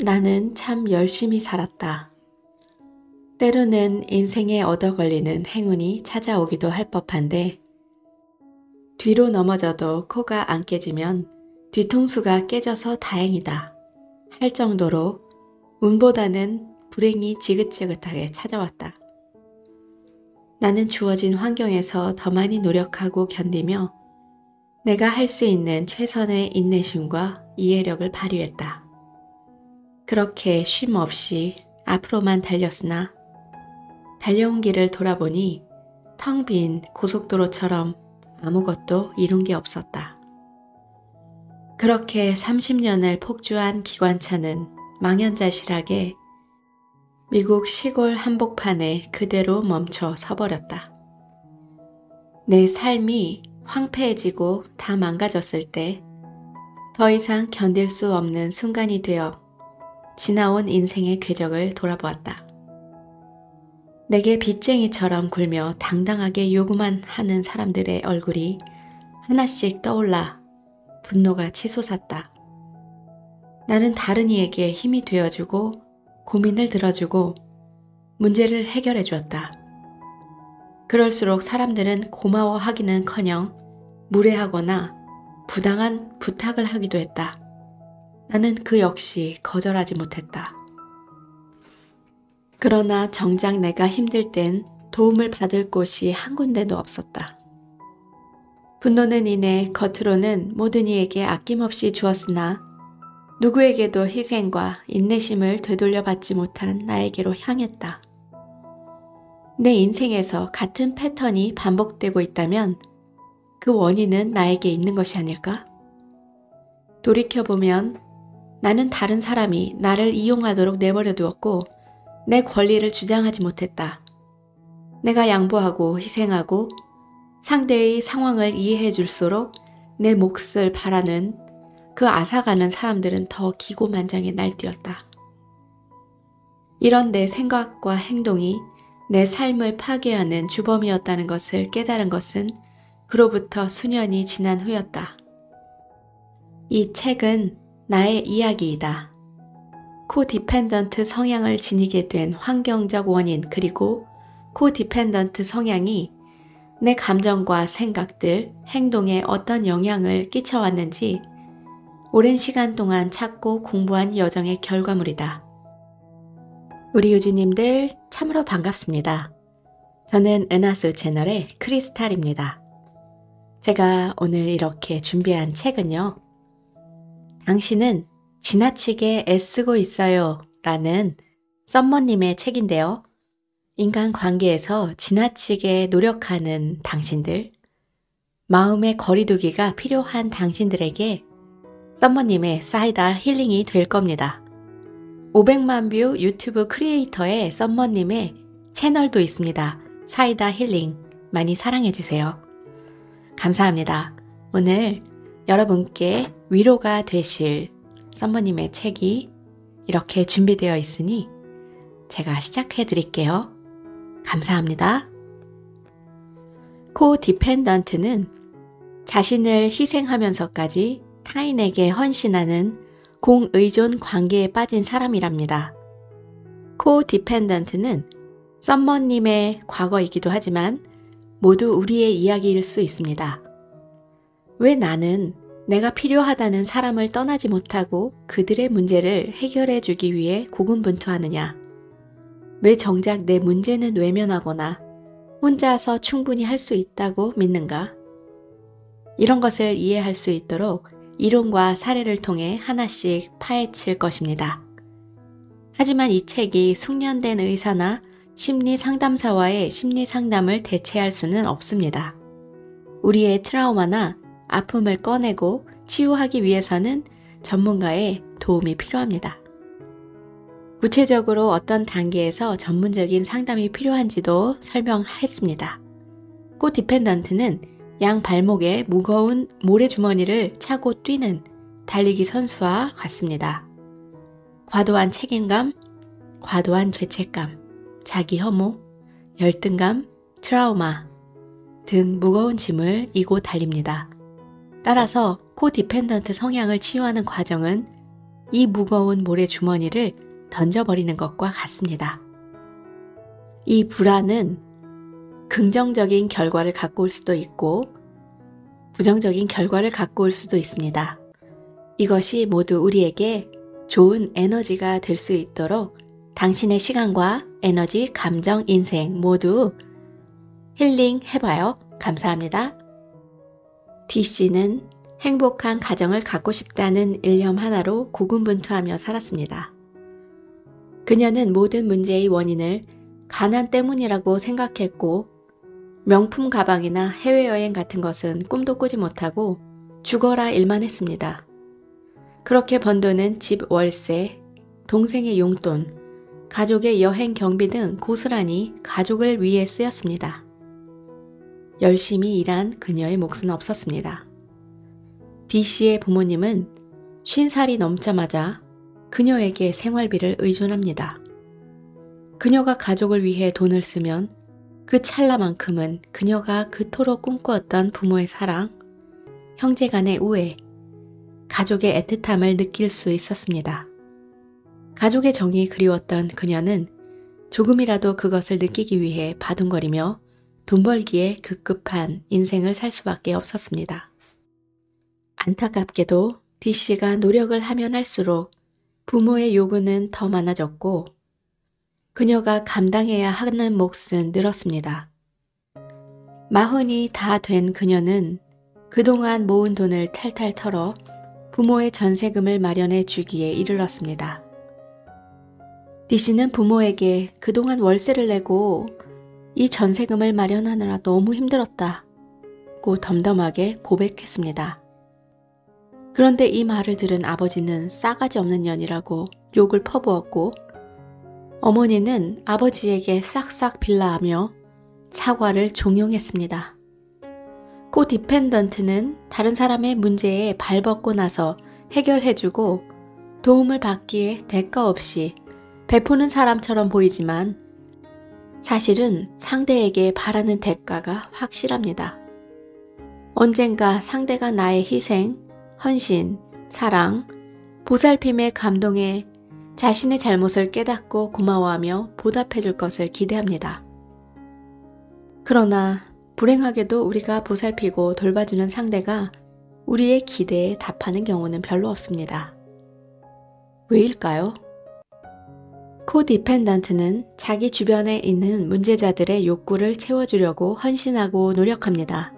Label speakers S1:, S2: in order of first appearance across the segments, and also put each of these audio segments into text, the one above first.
S1: 나는 참 열심히 살았다. 때로는 인생에 얻어 걸리는 행운이 찾아오기도 할 법한데 뒤로 넘어져도 코가 안 깨지면 뒤통수가 깨져서 다행이다 할 정도로 운보다는 불행이 지긋지긋하게 찾아왔다. 나는 주어진 환경에서 더 많이 노력하고 견디며 내가 할 수 있는 최선의 인내심과 이해력을 발휘했다. 그렇게 쉼 없이 앞으로만 달렸으나 달려온 길을 돌아보니 텅 빈 고속도로처럼 아무것도 이룬 게 없었다. 그렇게 30년을 폭주한 기관차는 망연자실하게 미국 시골 한복판에 그대로 멈춰 서버렸다. 내 삶이 황폐해지고 다 망가졌을 때 더 이상 견딜 수 없는 순간이 되어 지나온 인생의 궤적을 돌아보았다. 내게 빚쟁이처럼 굴며 당당하게 요구만 하는 사람들의 얼굴이 하나씩 떠올라 분노가 치솟았다. 나는 다른 이에게 힘이 되어주고 고민을 들어주고 문제를 해결해 주었다. 그럴수록 사람들은 고마워하기는커녕 무례하거나 부당한 부탁을 하기도 했다. 나는 그 역시 거절하지 못했다. 그러나 정작 내가 힘들 땐 도움을 받을 곳이 한 군데도 없었다. 분노는 이내 겉으로는 모든 이에게 아낌없이 주었으나 누구에게도 희생과 인내심을 되돌려받지 못한 나에게로 향했다. 내 인생에서 같은 패턴이 반복되고 있다면 그 원인은 나에게 있는 것이 아닐까? 돌이켜보면 나는 다른 사람이 나를 이용하도록 내버려 두었고 내 권리를 주장하지 못했다. 내가 양보하고 희생하고 상대의 상황을 이해해 줄수록 내 몫을 바라는 그 앗아가는 사람들은 더 기고만장해 날뛰었다. 이런 내 생각과 행동이 내 삶을 파괴하는 주범이었다는 것을 깨달은 것은 그로부터 수년이 지난 후였다. 이 책은 나의 이야기이다. 코디펜던트 성향을 지니게 된 환경적 원인 그리고 코디펜던트 성향이 내 감정과 생각들, 행동에 어떤 영향을 끼쳐왔는지 오랜 시간 동안 찾고 공부한 여정의 결과물이다. 우리 유지님들 참으로 반갑습니다. 저는 은하수 채널의 크리스탈입니다. 제가 오늘 이렇게 준비한 책은요. 당신은 지나치게 애쓰고 있어요 라는 썸머님의 책인데요. 인간관계에서 지나치게 노력하는 당신들, 마음의 거리두기가 필요한 당신들에게 썸머님의 사이다 힐링이 될 겁니다. 500만 뷰 유튜브 크리에이터의 썸머님의 채널도 있습니다. 사이다 힐링 많이 사랑해주세요. 감사합니다. 오늘 여러분께 위로가 되실 썸머님의 책이 이렇게 준비되어 있으니 제가 시작해 드릴게요. 감사합니다. 코디펜던트는 자신을 희생하면서까지 타인에게 헌신하는 공의존 관계에 빠진 사람이랍니다. 코디펜던트는 썸머님의 과거이기도 하지만 모두 우리의 이야기일 수 있습니다. 왜 나는 내가 필요하다는 사람을 떠나지 못하고 그들의 문제를 해결해 주기 위해 고군분투하느냐? 왜 정작 내 문제는 외면하거나 혼자서 충분히 할 수 있다고 믿는가? 이런 것을 이해할 수 있도록 이론과 사례를 통해 하나씩 파헤칠 것입니다. 하지만 이 책이 숙련된 의사나 심리 상담사와의 심리 상담을 대체할 수는 없습니다. 우리의 트라우마나 아픔을 꺼내고 치유하기 위해서는 전문가의 도움이 필요합니다. 구체적으로 어떤 단계에서 전문적인 상담이 필요한지도 설명했습니다. 코디펜던트는 양 발목에 무거운 모래주머니를 차고 뛰는 달리기 선수와 같습니다. 과도한 책임감, 과도한 죄책감, 자기 혐오, 열등감, 트라우마 등 무거운 짐을 이고 달립니다. 따라서 코디펜던트 성향을 치유하는 과정은 이 무거운 모래 주머니를 던져버리는 것과 같습니다. 이 불안은 긍정적인 결과를 갖고 올 수도 있고 부정적인 결과를 갖고 올 수도 있습니다. 이것이 모두 우리에게 좋은 에너지가 될 수 있도록 당신의 시간과 에너지, 감정, 인생 모두 힐링 해봐요. 감사합니다. D씨는 행복한 가정을 갖고 싶다는 일념 하나로 고군분투하며 살았습니다. 그녀는 모든 문제의 원인을 가난 때문이라고 생각했고 명품 가방이나 해외여행 같은 것은 꿈도 꾸지 못하고 죽어라 일만 했습니다. 그렇게 번 돈은 집 월세, 동생의 용돈, 가족의 여행 경비 등 고스란히 가족을 위해 쓰였습니다. 열심히 일한 그녀의 몫은 없었습니다. D씨의 부모님은 50살이 넘자마자 그녀에게 생활비를 의존합니다. 그녀가 가족을 위해 돈을 쓰면 그 찰나만큼은 그녀가 그토록 꿈꾸었던 부모의 사랑, 형제간의 우애, 가족의 애틋함을 느낄 수 있었습니다. 가족의 정이 그리웠던 그녀는 조금이라도 그것을 느끼기 위해 바둥거리며 돈 벌기에 급급한 인생을 살 수밖에 없었습니다. 안타깝게도 D씨가 노력을 하면 할수록 부모의 요구는 더 많아졌고 그녀가 감당해야 하는 몫은 늘었습니다. 40이 다 된 그녀는 그동안 모은 돈을 탈탈 털어 부모의 전세금을 마련해 주기에 이르렀습니다. D씨는 부모에게 그동안 월세를 내고 이 전세금을 마련하느라 너무 힘들었다고 덤덤하게 고백했습니다. 그런데 이 말을 들은 아버지는 싸가지 없는 년이라고 욕을 퍼부었고 어머니는 아버지에게 싹싹 빌라하며 사과를 종용했습니다. 코디펜던트는 다른 사람의 문제에 발벗고 나서 해결해주고 도움을 받기에 대가 없이 베푸는 사람처럼 보이지만 사실은 상대에게 바라는 대가가 확실합니다. 언젠가 상대가 나의 희생, 헌신, 사랑, 보살핌의 감동에 자신의 잘못을 깨닫고 고마워하며 보답해줄 것을 기대합니다. 그러나 불행하게도 우리가 보살피고 돌봐주는 상대가 우리의 기대에 답하는 경우는 별로 없습니다. 왜일까요? 코디펜던트는 자기 주변에 있는 문제자들의 욕구를 채워주려고 헌신하고 노력합니다.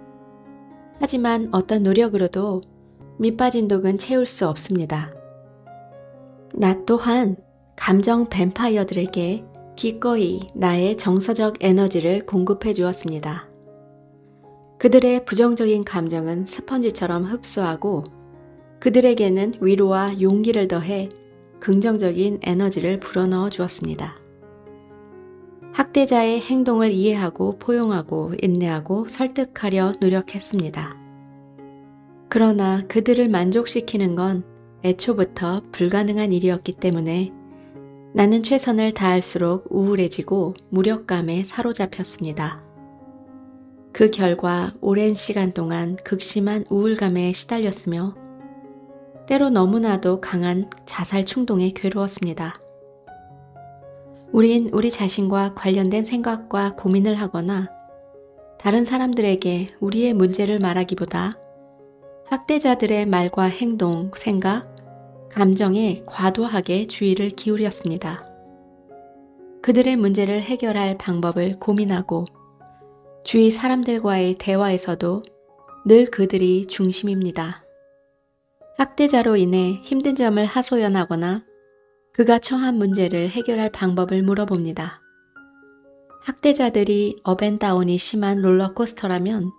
S1: 하지만 어떤 노력으로도 밑빠진 독은 채울 수 없습니다. 나 또한 감정 뱀파이어들에게 기꺼이 나의 정서적 에너지를 공급해 주었습니다. 그들의 부정적인 감정은 스펀지처럼 흡수하고 그들에게는 위로와 용기를 더해 긍정적인 에너지를 불어넣어 주었습니다. 학대자의 행동을 이해하고 포용하고 인내하고 설득하려 노력했습니다. 그러나 그들을 만족시키는 건 애초부터 불가능한 일이었기 때문에 나는 최선을 다할수록 우울해지고 무력감에 사로잡혔습니다. 그 결과 오랜 시간 동안 극심한 우울감에 시달렸으며 때로 너무나도 강한 자살 충동에 괴로웠습니다. 우린 우리 자신과 관련된 생각과 고민을 하거나 다른 사람들에게 우리의 문제를 말하기보다 학대자들의 말과 행동, 생각, 감정에 과도하게 주의를 기울였습니다. 그들의 문제를 해결할 방법을 고민하고 주위 사람들과의 대화에서도 늘 그들이 중심입니다. 학대자로 인해 힘든 점을 하소연하거나 그가 처한 문제를 해결할 방법을 물어봅니다. 학대자들이 업앤다운이 심한 롤러코스터라면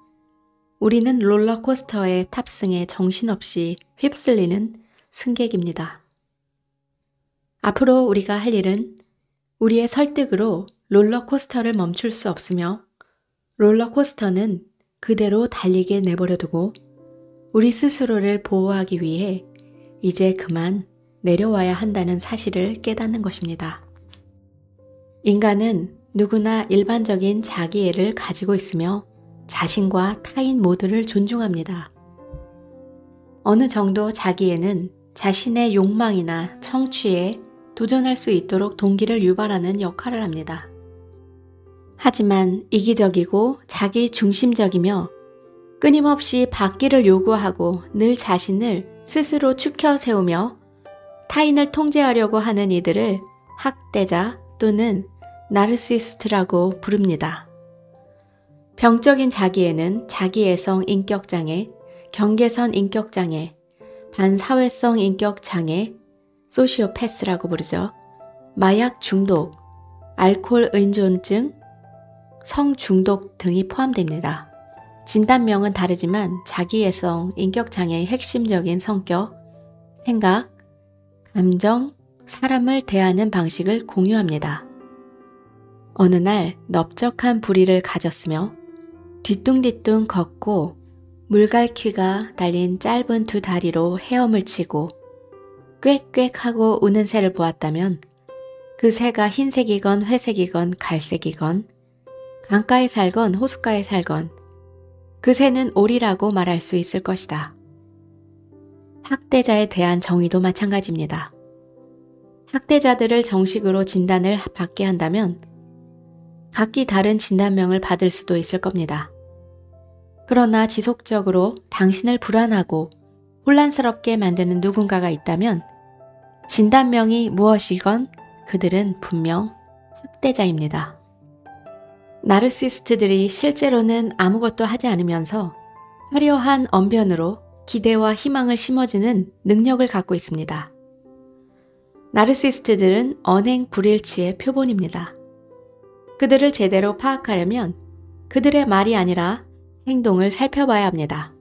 S1: 우리는 롤러코스터의 탑승에 정신없이 휩쓸리는 승객입니다. 앞으로 우리가 할 일은 우리의 설득으로 롤러코스터를 멈출 수 없으며 롤러코스터는 그대로 달리게 내버려두고 우리 스스로를 보호하기 위해 이제 그만 내려와야 한다는 사실을 깨닫는 것입니다. 인간은 누구나 일반적인 자기애를 가지고 있으며 자신과 타인 모두를 존중합니다. 어느 정도 자기애는 자신의 욕망이나 성취에 도전할 수 있도록 동기를 유발하는 역할을 합니다. 하지만 이기적이고 자기 중심적이며 끊임없이 받기를 요구하고 늘 자신을 스스로 추켜 세우며 타인을 통제하려고 하는 이들을 학대자 또는 나르시스트라고 부릅니다. 병적인 자기애는 자기애성 인격장애, 경계선 인격장애, 반사회성 인격장애, 소시오패스라고 부르죠. 마약 중독, 알코올 의존증, 성중독 등이 포함됩니다. 진단명은 다르지만 자기애성 인격장애의 핵심적인 성격, 생각, 감정, 사람을 대하는 방식을 공유합니다. 어느 날 넓적한 부리를 가졌으며 뒤뚱뒤뚱 걷고 물갈퀴가 달린 짧은 두 다리로 헤엄을 치고 꽥꽥하고 우는 새를 보았다면 그 새가 흰색이건 회색이건 갈색이건 강가에 살건 호숫가에 살건 그 새는 오리라고 말할 수 있을 것이다. 학대자에 대한 정의도 마찬가지입니다. 학대자들을 정식으로 진단을 받게 한다면 각기 다른 진단명을 받을 수도 있을 겁니다. 그러나 지속적으로 당신을 불안하고 혼란스럽게 만드는 누군가가 있다면 진단명이 무엇이건 그들은 분명 학대자입니다. 나르시스트들이 실제로는 아무것도 하지 않으면서 화려한 언변으로 기대와 희망을 심어주는 능력을 갖고 있습니다. 나르시스트들은 언행 불일치의 표본입니다. 그들을 제대로 파악하려면 그들의 말이 아니라 행동을 살펴봐야 합니다.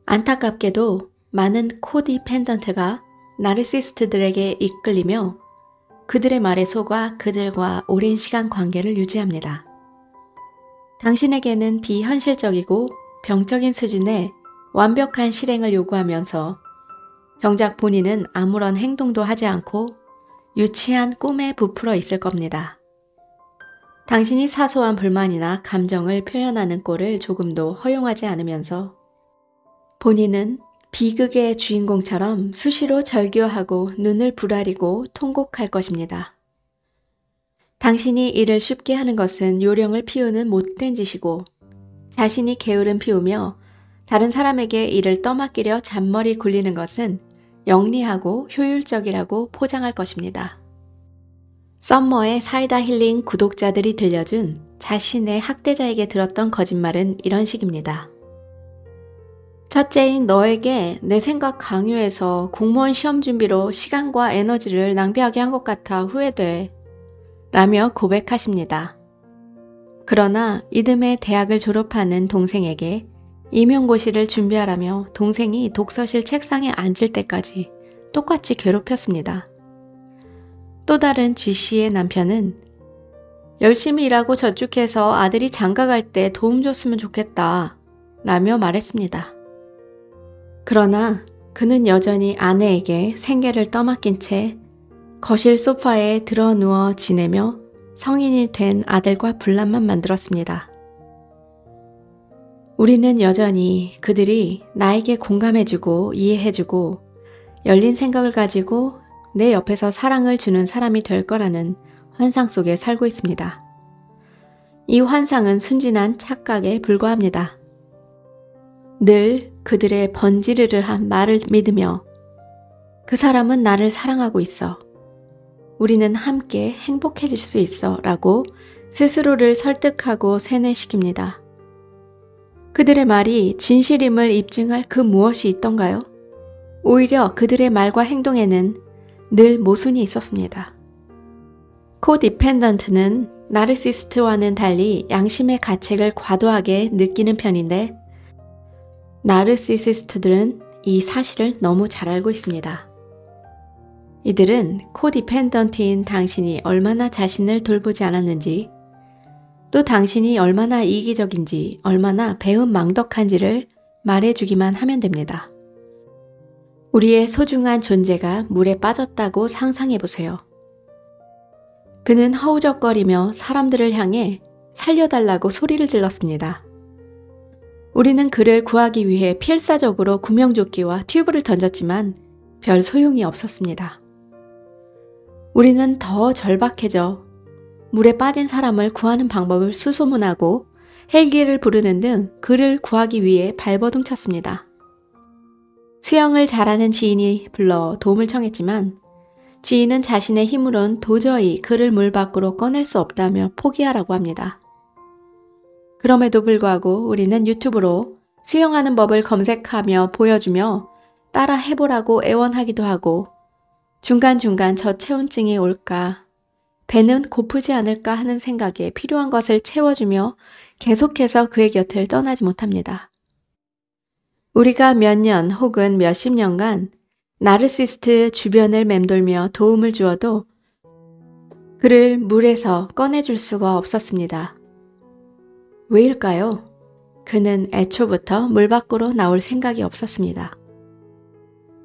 S1: 안타깝게도 많은 코디펜던트가 나르시스트들에게 이끌리며 그들의 말에 속아 그들과 오랜 시간 관계를 유지합니다. 당신에게는 비현실적이고 병적인 수준의 완벽한 실행을 요구하면서 정작 본인은 아무런 행동도 하지 않고 유치한 꿈에 부풀어 있을 겁니다. 당신이 사소한 불만이나 감정을 표현하는 꼴을 조금도 허용하지 않으면서 본인은 비극의 주인공처럼 수시로 절규하고 눈을 부라리고 통곡할 것입니다. 당신이 이를 쉽게 하는 것은 요령을 피우는 못된 짓이고 자신이 게으름 피우며 다른 사람에게 이를 떠맡기려 잔머리 굴리는 것은 영리하고 효율적이라고 포장할 것입니다. 썸머의 사이다 힐링 구독자들이 들려준 자신의 학대자에게 들었던 거짓말은 이런 식입니다. 첫째인 너에게 내 생각 강요해서 공무원 시험 준비로 시간과 에너지를 낭비하게 한 것 같아 후회돼. 라며 고백하십니다. 그러나 이듬해 대학을 졸업하는 동생에게 임용고시를 준비하라며 동생이 독서실 책상에 앉을 때까지 똑같이 괴롭혔습니다. 또 다른 G씨의 남편은 열심히 일하고 저축해서 아들이 장가 갈 때 도움 줬으면 좋겠다 라며 말했습니다. 그러나 그는 여전히 아내에게 생계를 떠맡긴 채 거실 소파에 드러누워 지내며 성인이 된 아들과 분란만 만들었습니다. 우리는 여전히 그들이 나에게 공감해주고 이해해주고 열린 생각을 가지고 내 옆에서 사랑을 주는 사람이 될 거라는 환상 속에 살고 있습니다. 이 환상은 순진한 착각에 불과합니다. 늘 그들의 번지르르한 말을 믿으며 그 사람은 나를 사랑하고 있어. 우리는 함께 행복해질 수 있어 라고 스스로를 설득하고 세뇌시킵니다. 그들의 말이 진실임을 입증할 그 무엇이 있던가요? 오히려 그들의 말과 행동에는 늘 모순이 있었습니다. 코디펜던트는 나르시스트와는 달리 양심의 가책을 과도하게 느끼는 편인데 나르시시스트들은 이 사실을 너무 잘 알고 있습니다. 이들은 코디펜던트인 당신이 얼마나 자신을 돌보지 않았는지 또 당신이 얼마나 이기적인지 얼마나 배은망덕한지를 말해주기만 하면 됩니다. 우리의 소중한 존재가 물에 빠졌다고 상상해보세요. 그는 허우적거리며 사람들을 향해 살려달라고 소리를 질렀습니다. 우리는 그를 구하기 위해 필사적으로 구명조끼와 튜브를 던졌지만 별 소용이 없었습니다. 우리는 더 절박해져 물에 빠진 사람을 구하는 방법을 수소문하고 헬기를 부르는 등 그를 구하기 위해 발버둥 쳤습니다. 수영을 잘하는 지인이 불러 도움을 청했지만 지인은 자신의 힘으론 도저히 그를 물 밖으로 꺼낼 수 없다며 포기하라고 합니다. 그럼에도 불구하고 우리는 유튜브로 수영하는 법을 검색하며 보여주며 따라 해보라고 애원하기도 하고 중간중간 저체온증이 올까, 배는 고프지 않을까 하는 생각에 필요한 것을 채워주며 계속해서 그의 곁을 떠나지 못합니다. 우리가 몇 년 혹은 몇십 년간 나르시스트 주변을 맴돌며 도움을 주어도 그를 물에서 꺼내줄 수가 없었습니다. 왜일까요? 그는 애초부터 물 밖으로 나올 생각이 없었습니다.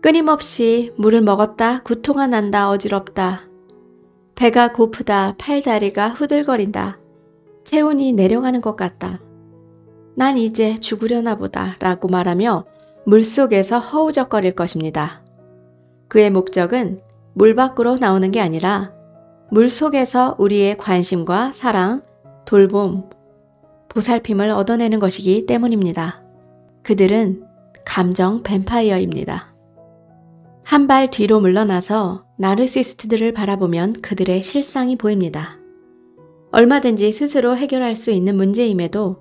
S1: 끊임없이 물을 먹었다, 구토가 난다, 어지럽다, 배가 고프다, 팔다리가 후들거린다, 체온이 내려가는 것 같다, 난 이제 죽으려나 보다 라고 말하며 물속에서 허우적거릴 것입니다. 그의 목적은 물 밖으로 나오는 게 아니라 물속에서 우리의 관심과 사랑, 돌봄, 보살핌을 얻어내는 것이기 때문입니다. 그들은 감정 뱀파이어입니다. 한 발 뒤로 물러나서 나르시스트들을 바라보면 그들의 실상이 보입니다. 얼마든지 스스로 해결할 수 있는 문제임에도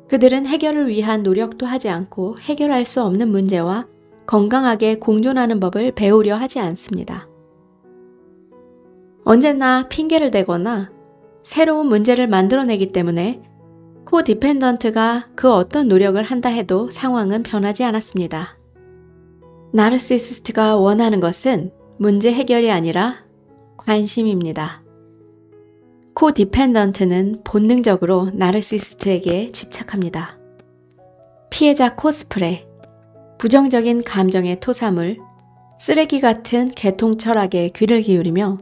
S1: 그들은 해결을 위한 노력도 하지 않고 해결할 수 없는 문제와 건강하게 공존하는 법을 배우려 하지 않습니다. 언제나 핑계를 대거나 새로운 문제를 만들어내기 때문에 코디펜던트가 그 어떤 노력을 한다 해도 상황은 변하지 않았습니다. 나르시시스트가 원하는 것은 문제 해결이 아니라 관심입니다. 코디펜던트는 본능적으로 나르시시스트에게 집착합니다. 피해자 코스프레, 부정적인 감정의 토사물, 쓰레기 같은 개통 철학에 귀를 기울이며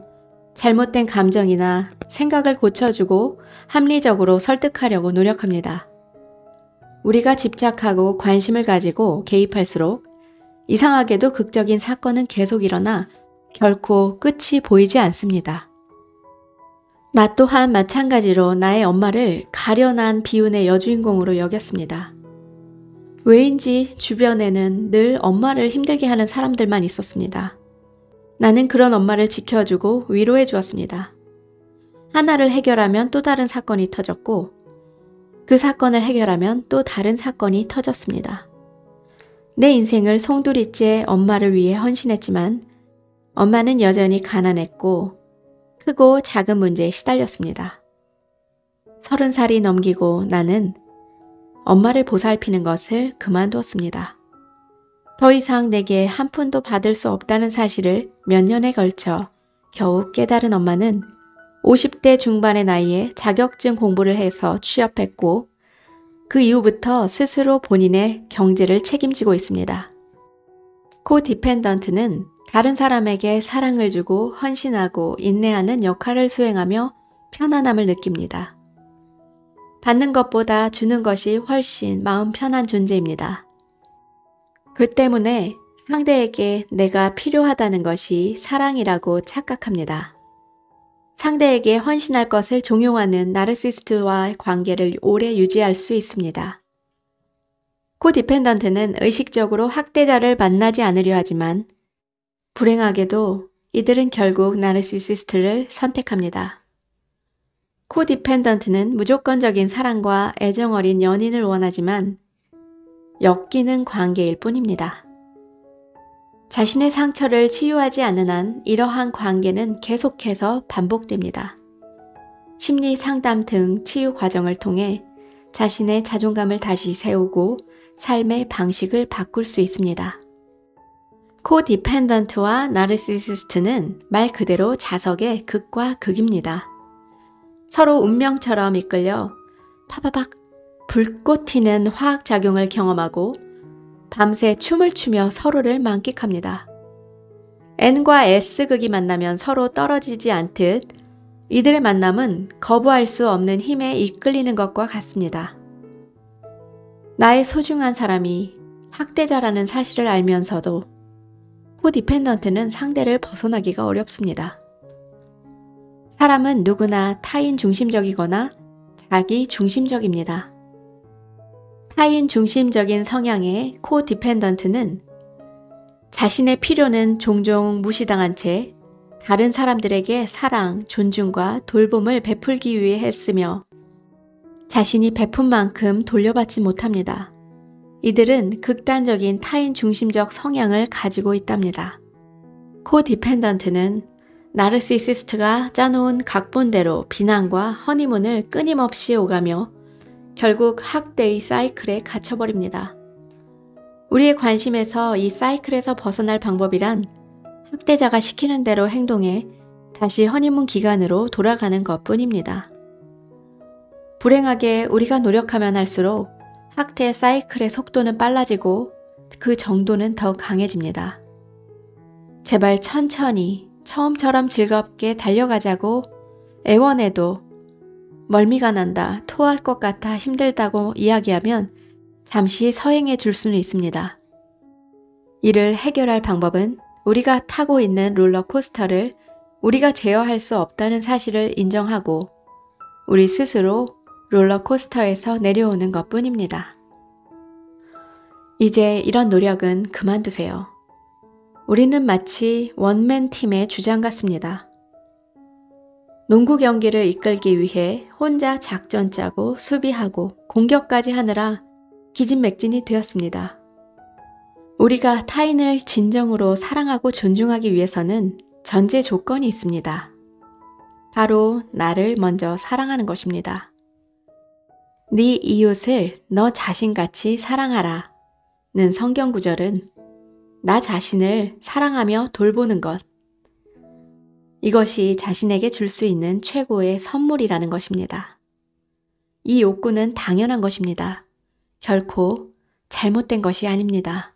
S1: 잘못된 감정이나 생각을 고쳐주고 합리적으로 설득하려고 노력합니다. 우리가 집착하고 관심을 가지고 개입할수록 이상하게도 극적인 사건은 계속 일어나 결코 끝이 보이지 않습니다. 나 또한 마찬가지로 나의 엄마를 가련한 비운의 여주인공으로 여겼습니다. 왜인지 주변에는 늘 엄마를 힘들게 하는 사람들만 있었습니다. 나는 그런 엄마를 지켜주고 위로해 주었습니다. 하나를 해결하면 또 다른 사건이 터졌고 그 사건을 해결하면 또 다른 사건이 터졌습니다. 내 인생을 송두리째 엄마를 위해 헌신했지만 엄마는 여전히 가난했고 크고 작은 문제에 시달렸습니다. 30살이 넘기고 나는 엄마를 보살피는 것을 그만두었습니다. 더 이상 내게 한 푼도 받을 수 없다는 사실을 몇 년에 걸쳐 겨우 깨달은 엄마는 50대 중반의 나이에 자격증 공부를 해서 취업했고 그 이후부터 스스로 본인의 경제를 책임지고 있습니다. 코디펜던트는 다른 사람에게 사랑을 주고 헌신하고 인내하는 역할을 수행하며 편안함을 느낍니다. 받는 것보다 주는 것이 훨씬 마음 편한 존재입니다. 그 때문에 상대에게 내가 필요하다는 것이 사랑이라고 착각합니다. 상대에게 헌신할 것을 종용하는 나르시스트와의 관계를 오래 유지할 수 있습니다. 코디펜던트는 의식적으로 학대자를 만나지 않으려 하지만 불행하게도 이들은 결국 나르시시스트를 선택합니다. 코디펜던트는 무조건적인 사랑과 애정 어린 연인을 원하지만 엮이는 관계일 뿐입니다. 자신의 상처를 치유하지 않는 한 이러한 관계는 계속해서 반복됩니다. 심리 상담 등 치유 과정을 통해 자신의 자존감을 다시 세우고 삶의 방식을 바꿀 수 있습니다. 코디펜던트와 나르시시스트는 말 그대로 자석의 극과 극입니다. 서로 운명처럼 이끌려 파바박 불꽃 튀는 화학작용을 경험하고 밤새 춤을 추며 서로를 만끽합니다. N과 S극이 만나면 서로 떨어지지 않듯 이들의 만남은 거부할 수 없는 힘에 이끌리는 것과 같습니다. 나의 소중한 사람이 학대자라는 사실을 알면서도 코디펜던트는 상대를 벗어나기가 어렵습니다. 사람은 누구나 타인 중심적이거나 자기 중심적입니다. 타인 중심적인 성향의 코디펜던트는 자신의 필요는 종종 무시당한 채 다른 사람들에게 사랑, 존중과 돌봄을 베풀기 위해 했으며 자신이 베푼 만큼 돌려받지 못합니다. 이들은 극단적인 타인 중심적 성향을 가지고 있답니다. 코디펜던트는 나르시시스트가 짜놓은 각본대로 비난과 허니문을 끊임없이 오가며 결국 학대의 사이클에 갇혀버립니다. 우리의 관심에서 이 사이클에서 벗어날 방법이란 학대자가 시키는 대로 행동해 다시 허니문 기간으로 돌아가는 것뿐입니다. 불행하게 우리가 노력하면 할수록 학대 사이클의 속도는 빨라지고 그 정도는 더 강해집니다. 제발 천천히 처음처럼 즐겁게 달려가자고 애원해도 멀미가 난다, 토할 것 같아 힘들다고 이야기하면 잠시 서행해 줄 수는 있습니다. 이를 해결할 방법은 우리가 타고 있는 롤러코스터를 우리가 제어할 수 없다는 사실을 인정하고 우리 스스로 롤러코스터에서 내려오는 것뿐입니다. 이제 이런 노력은 그만두세요. 우리는 마치 원맨 팀의 주장 같습니다. 농구 경기를 이끌기 위해 혼자 작전 짜고 수비하고 공격까지 하느라 기진맥진이 되었습니다. 우리가 타인을 진정으로 사랑하고 존중하기 위해서는 전제 조건이 있습니다. 바로 나를 먼저 사랑하는 것입니다. 네 이웃을 너 자신같이 사랑하라 는 성경 구절은 나 자신을 사랑하며 돌보는 것, 이것이 자신에게 줄 수 있는 최고의 선물이라는 것입니다. 이 욕구는 당연한 것입니다. 결코 잘못된 것이 아닙니다.